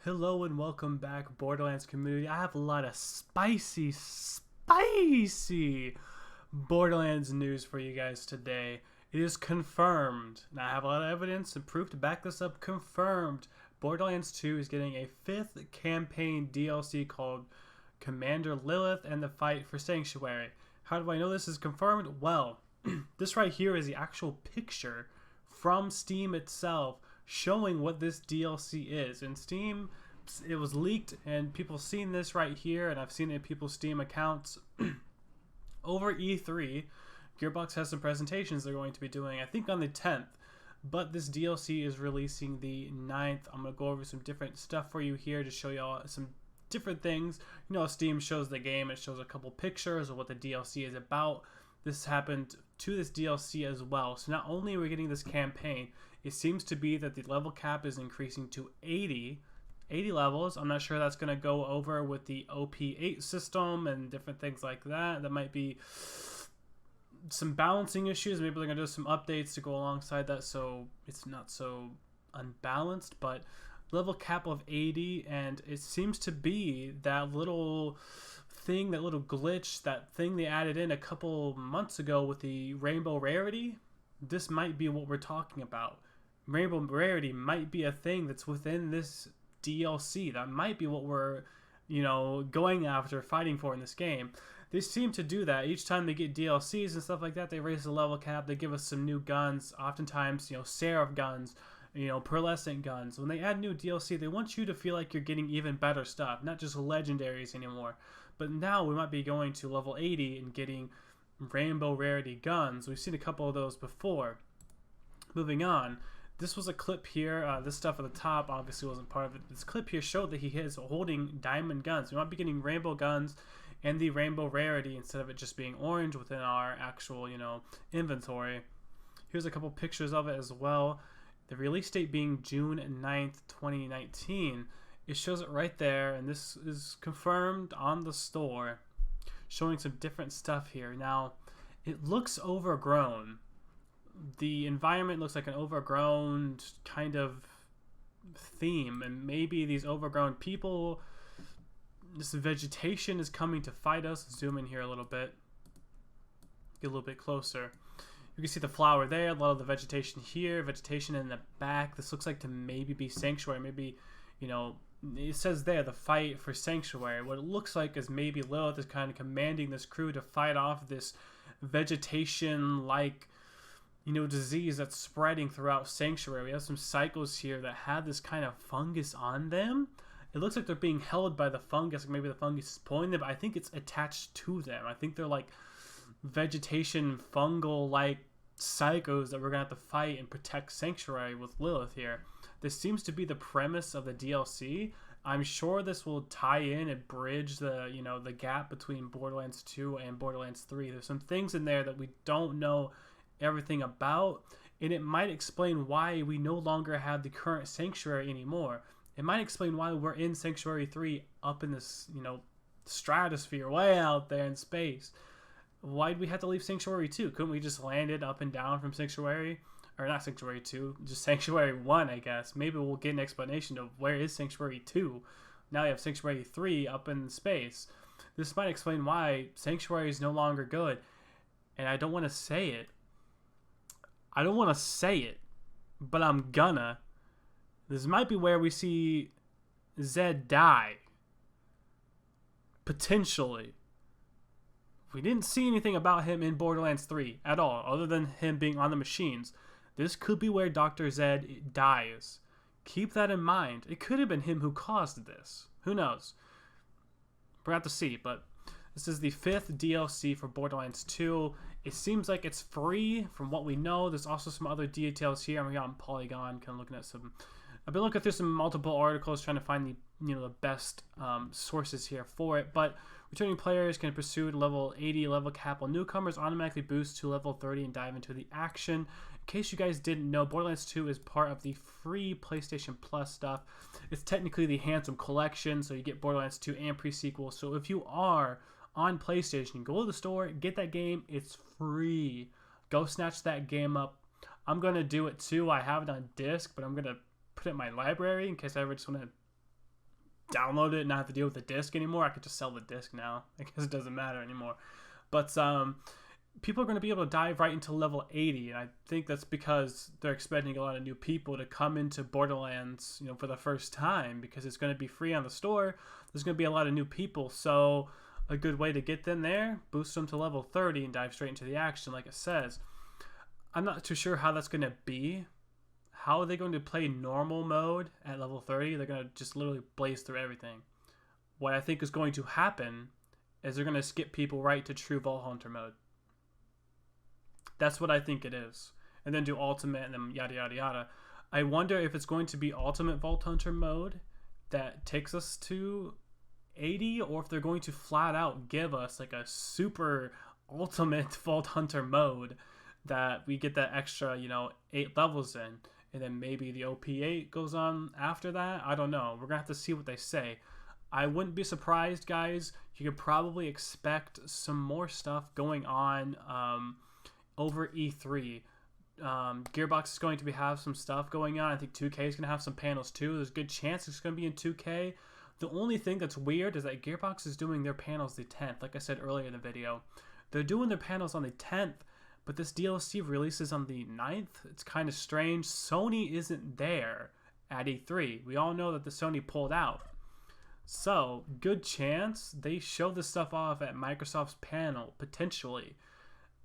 Hello and welcome back, Borderlands community. I have a lot of spicy Borderlands news for you guys today. It is confirmed. Now I have a lot of evidence and proof to back this up. Confirmed. Borderlands 2 is getting a 5th campaign DLC called Commander Lilith and the Fight for Sanctuary. How do I know this is confirmed? Well, this right here is the actual picture from Steam itself showing what this DLC is. In Steam, it was leaked and people seen this right here, and I've seen it in people's Steam accounts. Over E3, Gearbox has some presentations they're going to be doing, I think on the 10th, but this DLC is releasing the 9th. I'm going to go over some different stuff for you here to show y'all some different things. You know, Steam shows the game, it shows a couple pictures of what the DLC is about. This happened to this DLC as well. So not only are we getting this campaign, it seems to be that the level cap is increasing to 80 levels. I'm not sure that's going to go over with the OP8 system and different things like that. That might be some balancing issues. Maybe they're going to do some updates to go alongside that so it's not so unbalanced. But level cap of 80, and it seems to be that little thing, that little glitch, that thing they added in a couple months ago with the Rainbow Rarity. This might be what we're talking about. Rainbow Rarity might be a thing that's within this DLC. That might be what we're, going after, fighting for in this game. They seem to do that. Each time they get DLCs and stuff like that, they raise the level cap. They give us some new guns, oftentimes, Seraph guns, pearlescent guns. When they add new DLC, they want you to feel like you're getting even better stuff, not just legendaries anymore. But now we might be going to level 80 and getting Rainbow Rarity guns. We've seen a couple of those before. Moving on. This was a clip here. This stuff at the top obviously wasn't part of it. This clip here showed that he is holding diamond guns. We might be getting rainbow guns and the Rainbow Rarity instead of it just being orange within our actual, inventory. Here's a couple pictures of it as well. The release date being June 9th, 2019. It shows it right there, and this is confirmed on the store, showing some different stuff here. Now, it looks overgrown. The environment looks like an overgrown kind of theme, and maybe these overgrown people, this vegetation is coming to fight us. Zoom in here a little bit, get a little bit closer. You can see the flower there, a lot of the vegetation here, vegetation in the back. This looks like to maybe be Sanctuary. Maybe, it says there, the fight for Sanctuary. What it looks like is maybe Lilith is kind of commanding this crew to fight off this vegetation-like, disease that's spreading throughout Sanctuary. We have some cycles here that have this kind of fungus on them. It looks like they're being held by the fungus. Like maybe the fungus is pulling them, but I think it's attached to them. I think they're like vegetation, fungal-like psychos that we're going to have to fight and protect Sanctuary with Lilith here. This seems to be the premise of the DLC. I'm sure this will tie in and bridge the, the gap between Borderlands 2 and Borderlands 3. There's some things in there that we don't know everything about, and it might explain why we no longer have the current Sanctuary anymore. It might explain why we're in Sanctuary 3 up in this, stratosphere way out there in space. Why did we have to leave Sanctuary 2? Couldn't we just land it up and down from Sanctuary? Or not Sanctuary 2, just Sanctuary 1, I guess. Maybe we'll get an explanation of where is Sanctuary 2. Now you have Sanctuary 3 up in space. This might explain why Sanctuary is no longer good. And I don't want to say it. But I'm gonna. This might be where we see Zed die. Potentially. We didn't see anything about him in Borderlands 3 at all, other than him being on the machines. This could be where Dr. Zed dies. Keep that in mind. It could have been him who caused this. Who knows? We're going to have to see, but this is the 5th DLC for Borderlands 2. It seems like it's free from what we know. There's also some other details here. I'm on Polygon, kind of looking at some... I've been looking through some multiple articles trying to find the best sources here for it, but returning players can pursue level 80 level cap, while newcomers automatically boost to level 30 and dive into the action. In case you guys didn't know, Borderlands 2 is part of the free PlayStation Plus stuff. It's technically the Handsome Collection, so you get Borderlands 2 and pre-sequel. So if you are on PlayStation, go to the store, get that game. It's free. Go snatch that game up. I'm going to do it too. I have it on disc, but I'm going to put it in my library in case I ever just want to download it and not have to deal with the disc anymore. I could just sell the disc now. I guess it doesn't matter anymore. But people are going to be able to dive right into level 80, and I think that's because they're expecting a lot of new people to come into Borderlands, you know, for the first time, because it's going to be free on the store. There's going to be a lot of new people, so a good way to get them there, boost them to level 30 and dive straight into the action, like it says. I'm not too sure how that's going to be. How are they going to play normal mode at level 30? They're going to just literally blaze through everything. What I think is going to happen is they're going to skip people right to true Vault Hunter mode. That's what I think it is. And then do ultimate and then yada yada yada. I wonder if it's going to be ultimate Vault Hunter mode that takes us to 80, or if they're going to flat out give us like a super ultimate Vault Hunter mode that we get that extra, you know, 8 levels in. And then maybe the OP8 goes on after that. I don't know. We're going to have to see what they say. I wouldn't be surprised, guys. You could probably expect some more stuff going on over E3. Gearbox is going to have some stuff going on. I think 2K is going to have some panels too. There's a good chance it's going to be in 2K. The only thing that's weird is that Gearbox is doing their panels the 10th. Like I said earlier in the video, they're doing their panels on the 10th, but this DLC releases on the 9th. It's kind of strange. Sony isn't there at E3. We all know that the Sony pulled out. So, good chance they show this stuff off at Microsoft's panel, potentially.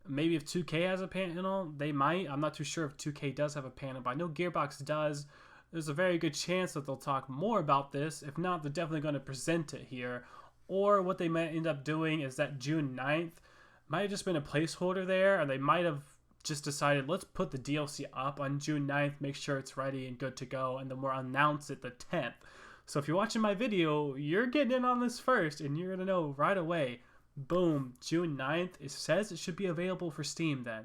Maybe if 2K has a panel, they might. I'm not too sure if 2K does have a panel, but I know Gearbox does. There's a very good chance that they'll talk more about this. If not, they're definitely going to present it here. Or what they might end up doing is that June 9th might have just been a placeholder there, or they might have just decided, let's put the DLC up on June 9th, make sure it's ready and good to go, and then we'll announce it the 10th. So if you're watching my video, you're getting in on this first, and you're going to know right away. Boom, June 9th. It says it should be available for Steam then.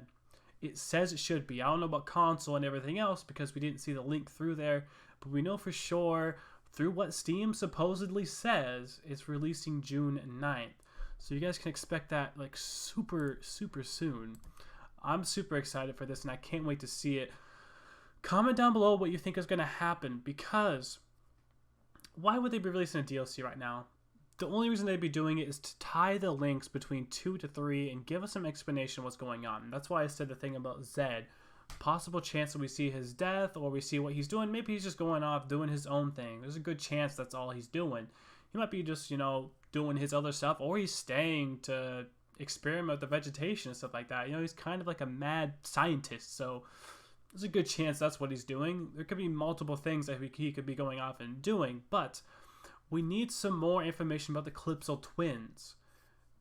It says it should be. I don't know about console and everything else because we didn't see the link through there, but we know for sure through what Steam supposedly says it's releasing June 9th. So you guys can expect that like super soon. I'm super excited for this and I can't wait to see it. Comment down below what you think is going to happen, because why would they be releasing a DLC right now? The only reason they'd be doing it is to tie the links between 2 to 3 and give us some explanation of what's going on. That's why I said the thing about Zed. Possible chance that we see his death or we see what he's doing. Maybe he's just going off doing his own thing. There's a good chance that's all he's doing. He might be just, you know, doing his other stuff, or he's staying to experiment with the vegetation and stuff like that. You know, he's kind of like a mad scientist, so there's a good chance that's what he's doing. There could be multiple things that he could be going off and doing, but we need some more information about the Calypso twins.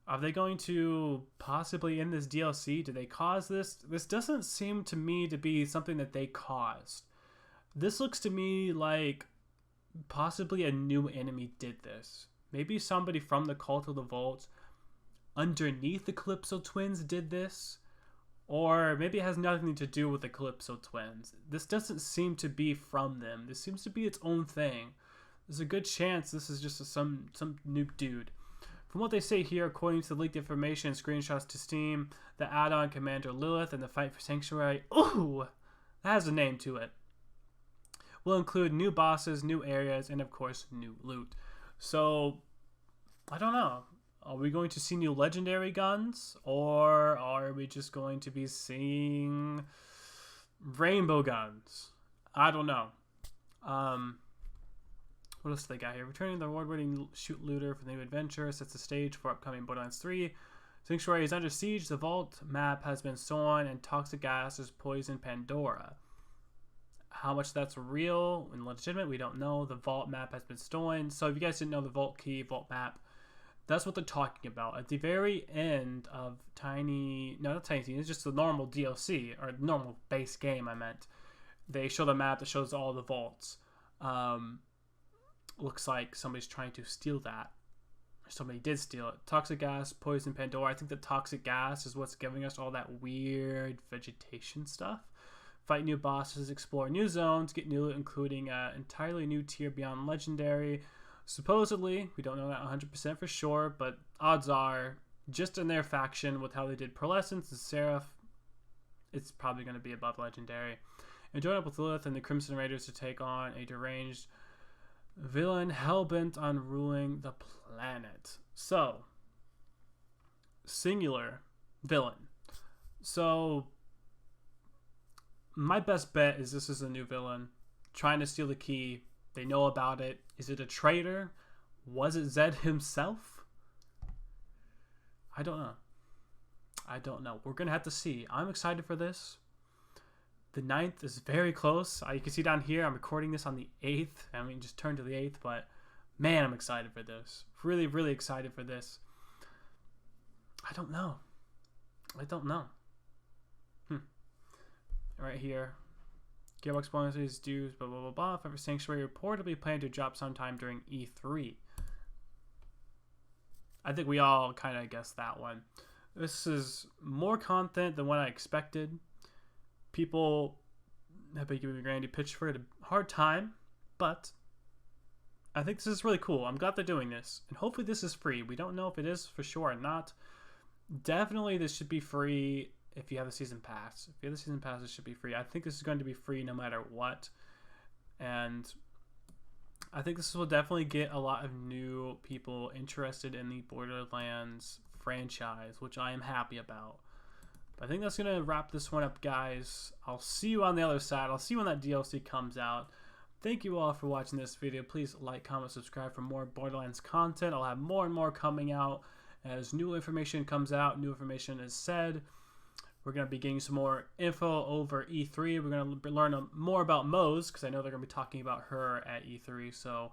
Are they going to possibly in this DLC? Did they cause this? This doesn't seem to me to be something that they caused. This looks to me like possibly a new enemy did this. Maybe somebody from the Cult of the Vault underneath the Calypso twins did this. Or maybe it has nothing to do with the Calypso twins. This doesn't seem to be from them. This seems to be its own thing. There's a good chance this is just some new dude. From what they say here, according to the leaked information and screenshots to Steam, the add-on Commander Lilith and the Fight for Sanctuary, ooh, that has a name to it, will include new bosses, new areas, and of course, new loot. So, I don't know. Are we going to see new legendary guns? Or are we just going to be seeing rainbow guns? I don't know. What else do they got here? Returning the award-winning shoot looter for the new adventure sets the stage for upcoming Borderlands 3. Sanctuary is under siege. The vault map has been stolen, and toxic gas has poisoned Pandora. How much that's real and legitimate, we don't know. The vault map has been stolen. So if you guys didn't know the vault key, vault map, that's what they're talking about. At the very end of it's just the normal DLC, or normal base game, I meant. They show the map that shows all the vaults. Looks like somebody's trying to steal that. Or somebody did steal it. Toxic gas, poison Pandora. I think the toxic gas is what's giving us all that weird vegetation stuff. Fight new bosses, explore new zones, get new loot, including an entirely new tier beyond legendary. Supposedly, we don't know that 100% for sure, but odds are, just in their faction with how they did Pearlescence and Seraph, it's probably going to be above legendary. And join up with Lilith and the Crimson Raiders to take on a deranged Villain hellbent on ruling the planet. So, singular villain. So, my best bet is this is a new villain trying to steal the key. They know about it. Is it a traitor? Was it Zed himself? I don't know. I don't know. We're going to have to see. I'm excited for this. The 9th is very close. You can see down here, I'm recording this on the 8th. I mean, just turned to the 8th, but man, I'm excited for this. Really, really excited for this. I don't know. I don't know. Right here. Gearbox bonuses, dues, blah, blah, blah, blah. Forever Sanctuary reportedly planned to drop sometime during E3. I think we all kind of guessed that one. This is more content than what I expected. People have been giving Randy Pitchford a hard time, but I think this is really cool. I'm glad they're doing this, and hopefully this is free. We don't know if it is for sure or not. Definitely this should be free if you have a season pass. If you have the season pass, it should be free. I think this is going to be free no matter what, and I think this will definitely get a lot of new people interested in the Borderlands franchise, which I am happy about. But I think that's going to wrap this one up, guys. I'll see you on the other side. I'll see you when that DLC comes out. Thank you all for watching this video. Please like, comment, subscribe for more Borderlands content. I'll have more and more coming out as new information comes out, new information is said. We're going to be getting some more info over E3. We're going to learn more about Mose, because I know they're going to be talking about her at E3. So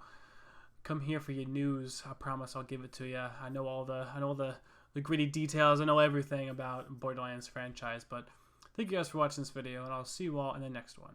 come here for your news. I promise I'll give it to you. I know all the gritty details. I know everything about Borderlands franchise. But thank you guys for watching this video, and I'll see you all in the next one.